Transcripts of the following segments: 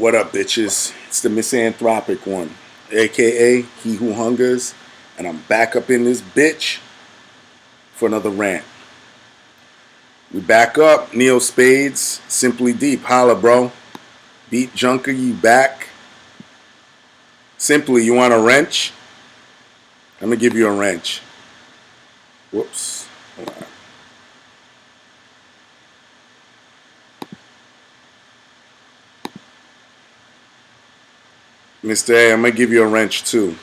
What up, bitches? It's the misanthropic one, aka He Who Hungers, and I'm back up in this bitch for another rant. We back up, Neo Spades, Simply Deep, holla, bro. Beat Junker, you back? Simply, you want a wrench? I'm gonna give you a wrench. Whoops. Hold on. Mr. A, I'm gonna give you a wrench too,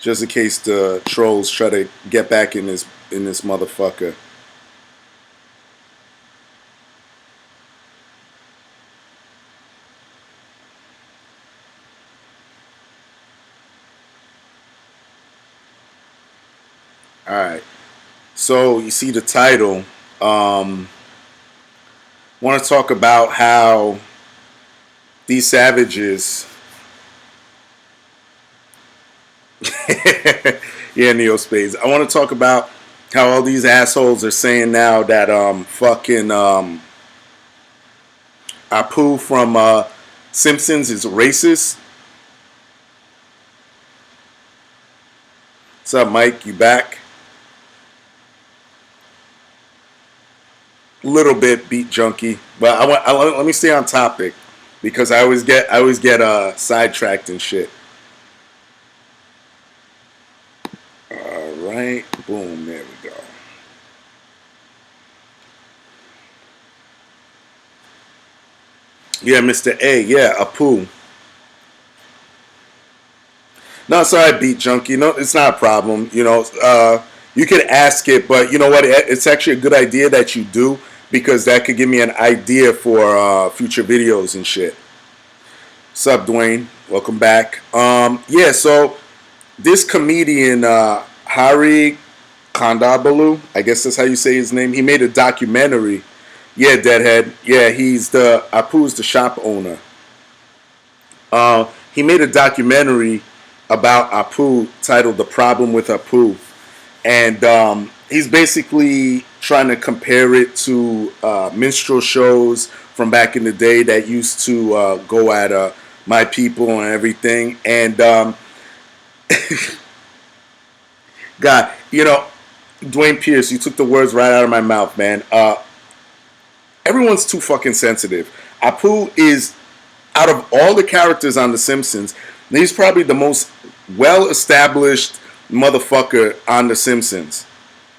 just in case the trolls try to get back in this motherfucker. All right. So you see the title. Want to talk about how these savages. Yeah, Neo Spades. I want to talk about how all these assholes are saying now that fucking Apu from Simpsons is racist. What's up, Mike? You back? Little bit beat junkie, but let me stay on topic because I always get sidetracked and shit. All right, boom, there we go. Yeah, Mr. A, yeah, Apu. No, sorry, beat junkie. No, it's not a problem. You know, you could ask it, but you know what? It's actually a good idea that you do because that could give me an idea for future videos and shit. What's up, Dwayne? Welcome back. Yeah, so this comedian, Hari Kondabolu, I guess that's how you say his name. He made a documentary. Yeah, Deadhead. Yeah, Apu's the shop owner. He made a documentary about Apu titled "The Problem with Apu," and he's basically trying to compare it to minstrel shows from back in the day that used to go at My People and everything. And God, you know, Dwayne Pierce, you took the words right out of my mouth, man. Everyone's too fucking sensitive. Apu is, out of all the characters on The Simpsons, he's probably the most well-established motherfucker on The Simpsons.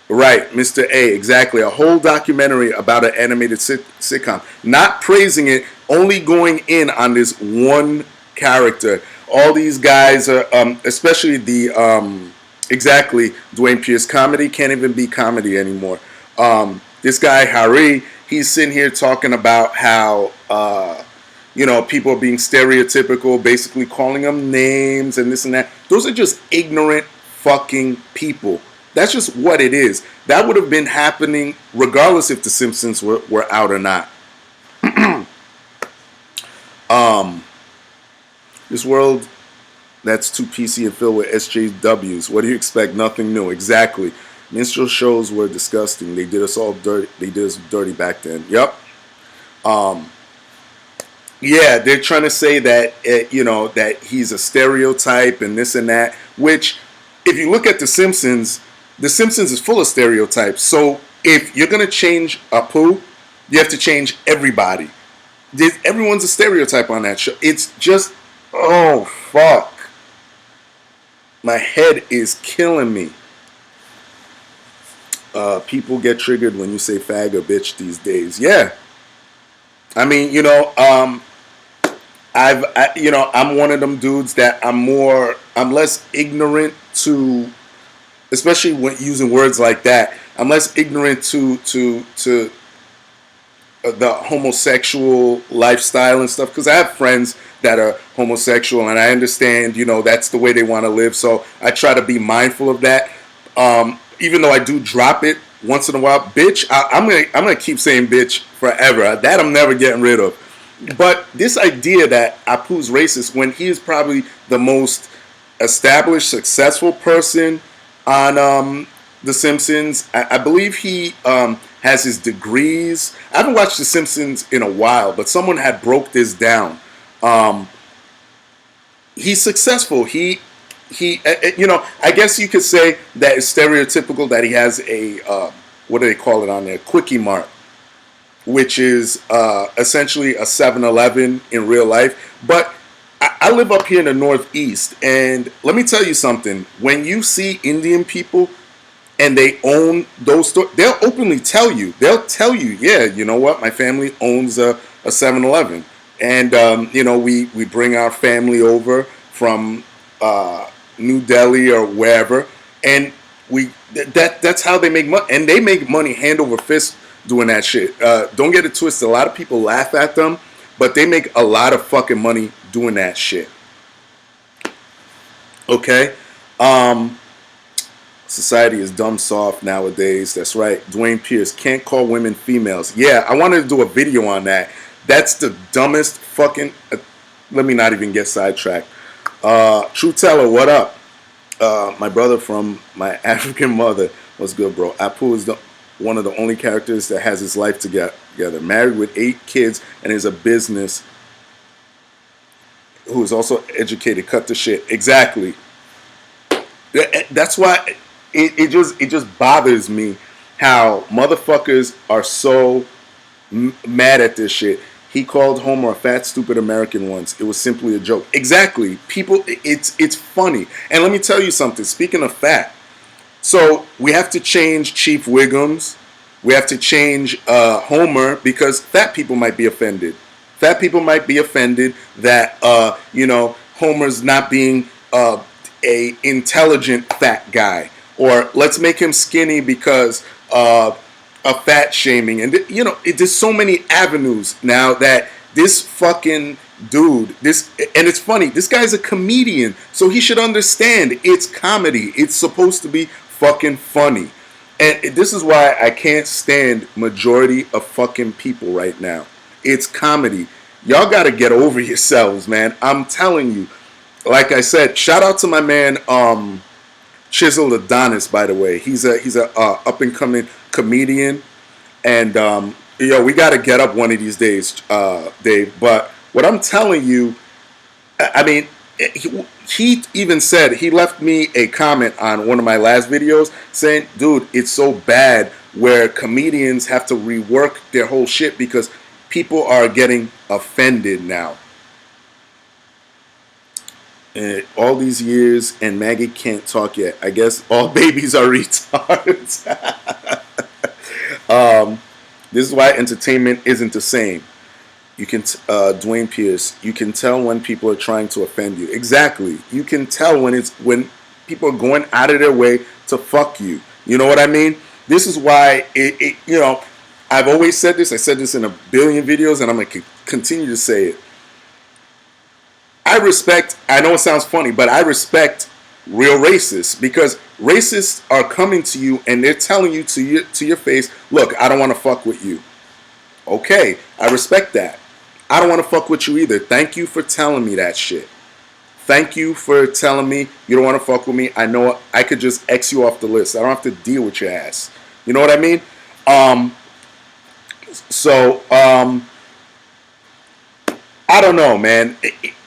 Right, Mr. A, exactly. A whole documentary about an animated sitcom. Not praising it, only going in on this one character. All these guys, especially exactly, Dwayne Pierce, comedy can't even be comedy anymore. This guy, Hari, he's sitting here talking about how, you know, people are being stereotypical, basically calling them names and this and that. Those are just ignorant fucking people. That's just what it is. That would have been happening regardless if The Simpsons were out or not. This world that's too PC and filled with SJWs. What do you expect? Nothing new. Exactly. Minstrel shows were disgusting. They did us all dirty. They did us dirty back then. Yep. Yeah, they're trying to say that you know, that he's a stereotype and this and that. Which, if you look at The Simpsons is full of stereotypes. So if you're gonna change Apu, you have to change everybody. Everyone's a stereotype on that show. It's just, oh fuck, my head is killing me. People get triggered when you say fag or bitch these days. Yeah, I mean, you know, you know, I'm one of them dudes that I'm less ignorant to, especially when using words like that. I'm less ignorant to the homosexual lifestyle and stuff, because I have friends that are homosexual and I understand, you know, that's the way they want to live. So I try to be mindful of that. Even though I do drop it once in a while, bitch, I'm gonna keep saying bitch forever. That I'm never getting rid of. But this idea that Apu's racist when he is probably the most established, successful person on The Simpsons. I believe he has his degrees. I haven't watched The Simpsons in a while, but someone had broke this down. He's successful. I guess you could say that it's stereotypical that he has a what do they call it on there? Quickie Mart, which is essentially a 7-Eleven in real life. But I live up here in the Northeast, and let me tell you something. When you see Indian people and they own those stores, they'll openly tell you. They'll tell you, yeah, you know what? My family owns a 7-Eleven. And, we bring our family over from New Delhi or wherever. And that's how they make money. And they make money hand over fist doing that shit. Don't get it twisted. A lot of people laugh at them, but they make a lot of fucking money doing that shit. Okay? Society is dumb soft nowadays. That's right. Dwayne Pierce can't call women females. Yeah, I wanted to do a video on that. That's the dumbest fucking... let me not even get sidetracked. True Teller, what up? My brother from my African mother. What's good, bro? Apu is one of the only characters that has his life together. Married with 8 kids and is a business... who is also educated. Cut the shit. Exactly. That's why it just bothers me how motherfuckers are so mad at this shit. He called Homer a fat, stupid American once. It was simply a joke. Exactly. People, it's funny. And let me tell you something. Speaking of fat, so we have to change Chief Wiggum's. We have to change Homer because fat people might be offended. Fat people might be offended that Homer's not being a intelligent fat guy, or let's make him skinny because of fat shaming. And there's so many avenues now that this fucking dude, and it's funny, this guy's a comedian, so he should understand it's comedy. It's supposed to be fucking funny. And this is why I can't stand majority of fucking people right now. It's comedy. Y'all got to get over yourselves, man. I'm telling you. Like I said, shout out to my man Chisel Adonis, by the way. He's a up and coming comedian, and we got to get up one of these days, Dave. But what I'm telling you, I mean, he even said, he left me a comment on one of my last videos saying, dude, it's so bad where comedians have to rework their whole shit because people are getting offended now. All these years and Maggie can't talk yet. I guess all babies are retards. This is why entertainment isn't the same. You can, Dwayne Pierce, you can tell when people are trying to offend you. Exactly. You can tell when people are going out of their way to fuck you. You know what I mean? This is why I've always said this. I said this in a billion videos, and I'm going to continue to say it. I know it sounds funny, but I respect real racists, because racists are coming to you and they're telling you to your face, look, I don't want to fuck with you. Okay, I respect that. I don't want to fuck with you either. Thank you for telling me that shit. Thank you for telling me you don't want to fuck with me. I know I could just X you off the list. I don't have to deal with your ass. You know what I mean? I don't know, man.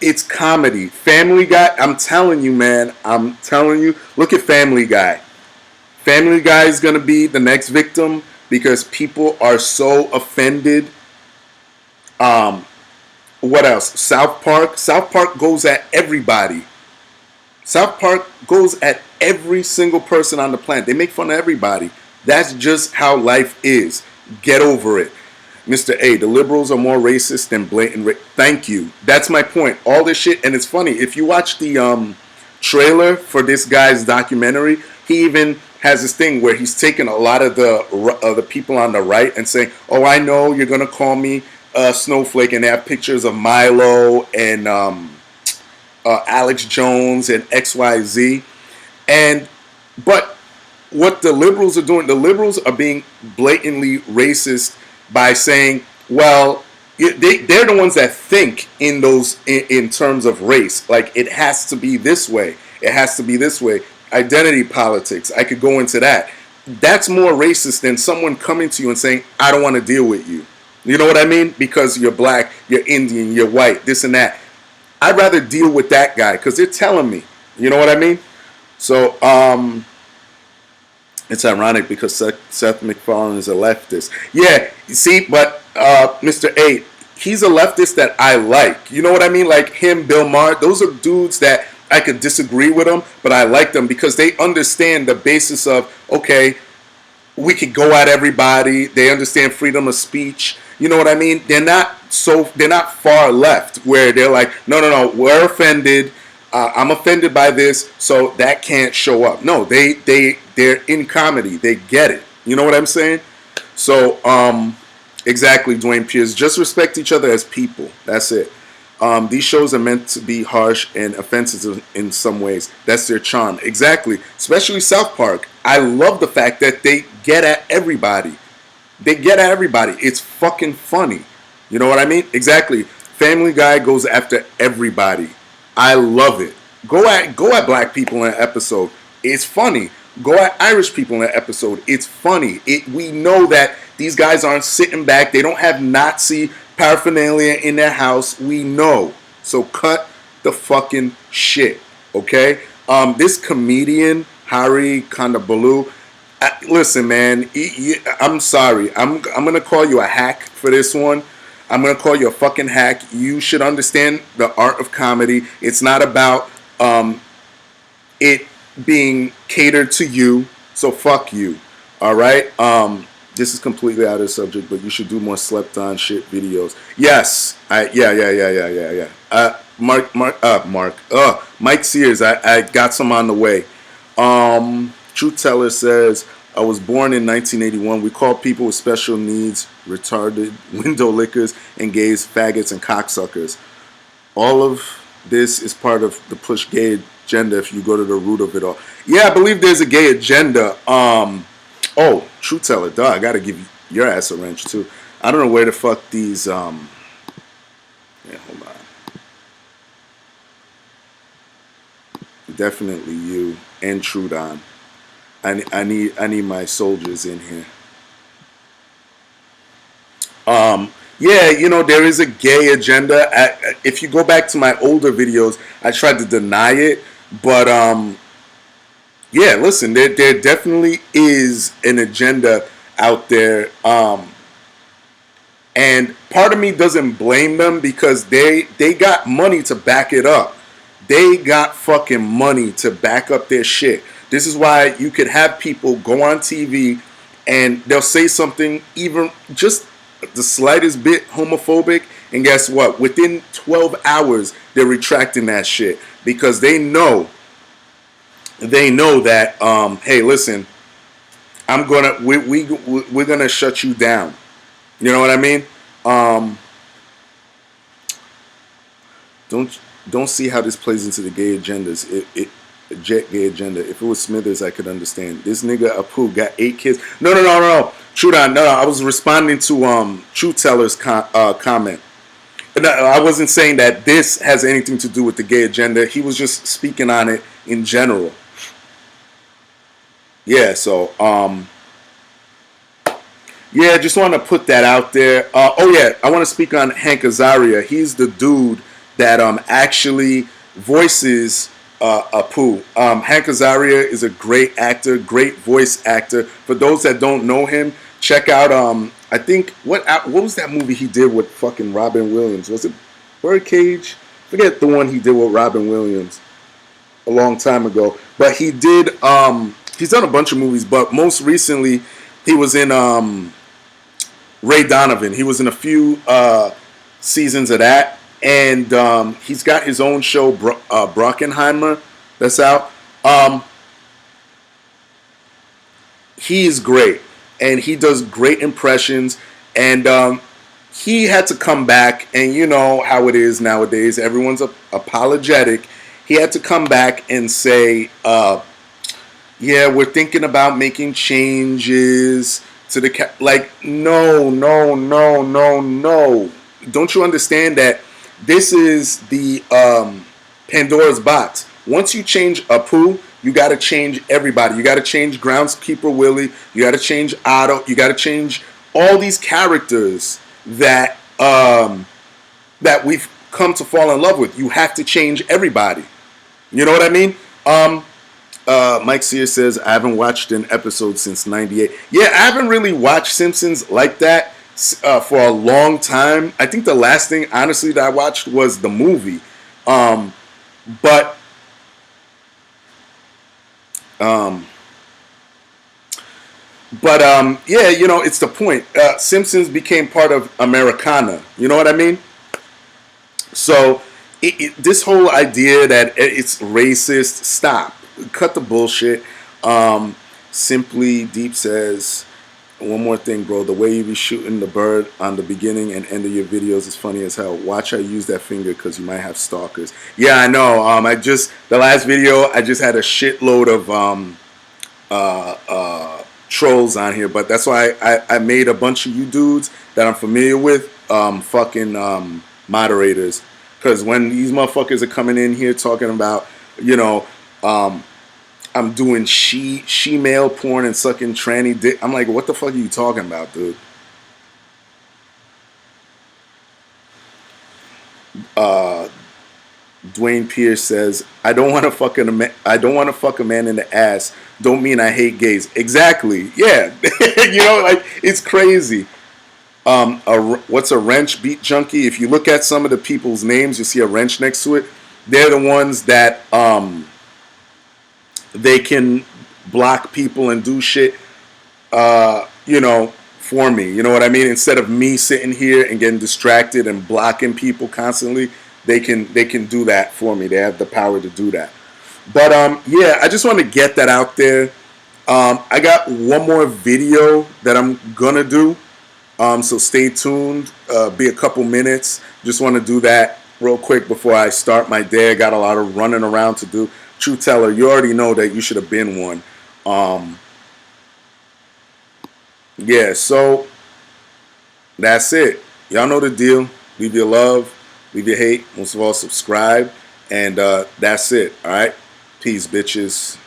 It's comedy. Family Guy, I'm telling you, man. I'm telling you. Look at Family Guy. Family Guy is going to be the next victim because people are so offended. What else? South Park. South Park goes at everybody. South Park goes at every single person on the planet. They make fun of everybody. That's just how life is. Get over it. Mr. A, the liberals are more racist than blatant Thank you. That's my point. All this shit, and it's funny, if you watch the trailer for this guy's documentary, he even has this thing where he's taking a lot of the people on the right and saying, oh, I know you're going to call me Snowflake, and they have pictures of Milo and Alex Jones and XYZ. But what the liberals are doing, the liberals are being blatantly racist by saying, well, they're the ones that think in terms of race. Like, it has to be this way. It has to be this way. Identity politics. I could go into that. That's more racist than someone coming to you and saying, I don't want to deal with you. You know what I mean? Because you're black, you're Indian, you're white, this and that. I'd rather deal with that guy because they're telling me. You know what I mean? So it's ironic because Seth MacFarlane is a leftist. Yeah, you see, but Mr. A, he's a leftist that I like. You know what I mean? Like him, Bill Maher, those are dudes that I could disagree with them, but I like them because they understand the basis of, okay, we could go at everybody. They understand freedom of speech. You know what I mean? They're not far left where they're like, no, no, no, we're offended. I'm offended by this, so that can't show up. No, they're in comedy. They get it. You know what I'm saying? So exactly, Dwayne Pierce. Just respect each other as people. That's it. These shows are meant to be harsh and offensive in some ways. That's their charm. Exactly. Especially South Park. I love the fact that they get at everybody. They get at everybody. It's fucking funny. You know what I mean? Exactly. Family Guy goes after everybody. I love it. Go at black people in an episode. It's funny. Go at Irish people in an episode. It's funny. We know that these guys aren't sitting back. They don't have Nazi paraphernalia in their house. We know. So cut the fucking shit. Okay? This comedian, Hari Kondabolu, listen, man, I'm sorry. I'm gonna call you a hack for this one. I'm gonna call you a fucking hack. You should understand the art of comedy. It's not about it being catered to you. So fuck you. All right. This is completely out of the subject, but you should do more slept on shit videos. Yes. Yeah. Mike Sears. I got some on the way. Truth Teller says, I was born in 1981. We call people with special needs retarded, window lickers, and gays, faggots, and cocksuckers. All of this is part of the push gay agenda if you go to the root of it all. Yeah, I believe there's a gay agenda. Truth Teller, duh, I gotta give your ass a wrench too. I don't know where the fuck these yeah, hold on. Definitely you and Trudon. I need my soldiers in here. Yeah, you know, there is a gay agenda. If you go back to my older videos, I tried to deny it, but yeah, listen, there definitely is an agenda out there, and part of me doesn't blame them because they got money to back it up. They got fucking money to back up their shit. This is why you could have people go on TV and they'll say something even just the slightest bit homophobic, and guess what? Within 12 hours, they're retracting that shit because they know that hey, listen, we're gonna shut you down. You know what I mean? Don't see how this plays into the gay agendas. Gay agenda. If it was Smithers, I could understand. This nigga Apu got 8 kids. No. Trudon, no. I was responding to Truth Teller's comment. No, I wasn't saying that this has anything to do with the gay agenda. He was just speaking on it in general. Yeah, so yeah, just want to put that out there. Oh yeah, I want to speak on Hank Azaria. He's the dude that actually voices Apu. Hank Azaria is a great actor, great voice actor. For those that don't know him, check out I think what was that movie he did with fucking Robin Williams? Was it Birdcage? Forget the one he did with Robin Williams a long time ago. But he did he's done a bunch of movies, but most recently he was in Ray Donovan. He was in a few seasons of that. And he's got his own show, Brockenheimer, that's out. He's great, and he does great impressions. And he had to come back, and you know how it is nowadays. Everyone's apologetic. He had to come back and say, yeah, we're thinking about making changes to the... Like, no. Don't you understand that this is the Pandora's box? Once you change Apu, you got to change everybody. You got to change Groundskeeper Willie. You got to change Otto. You got to change all these characters that that we've come to fall in love with. You have to change everybody. You know what I mean? Mike Sears says, I haven't watched an episode since 98. Yeah, I haven't really watched Simpsons like that for a long time. I think the last thing, honestly, that I watched was the movie. But yeah, you know, it's the point. Simpsons became part of Americana. You know what I mean? So this whole idea that it's racist, stop. Cut the bullshit. Simply Deep says, one more thing, bro. The way you be shooting the bird on the beginning and end of your videos is funny as hell. Watch I use that finger because you might have stalkers. Yeah, I know. The last video, I just had a shitload of trolls on here, but that's why I made a bunch of you dudes that I'm familiar with moderators, because when these motherfuckers are coming in here talking about, you know, I'm doing she-male porn and sucking tranny dick, I'm like, what the fuck are you talking about, dude? Dwayne Pierce says, I don't want to fuck a man in the ass. Don't mean I hate gays. Exactly. Yeah. You know, like, it's crazy. What's a wrench? Beat junkie. If you look at some of the people's names, you see a wrench next to it. They're the ones that they can block people and do shit, you know, for me. You know what I mean? Instead of me sitting here and getting distracted and blocking people constantly, they can do that for me. They have the power to do that. But yeah, I just want to get that out there. I got one more video that I'm gonna do. So stay tuned. Be a couple minutes. Just want to do that real quick before I start my day. I got a lot of running around to do. True Teller, you already know that you should have been one. Yeah, so that's it. Y'all know the deal. Leave your love, leave your hate. Most of all, subscribe. And that's it. All right. Peace, bitches.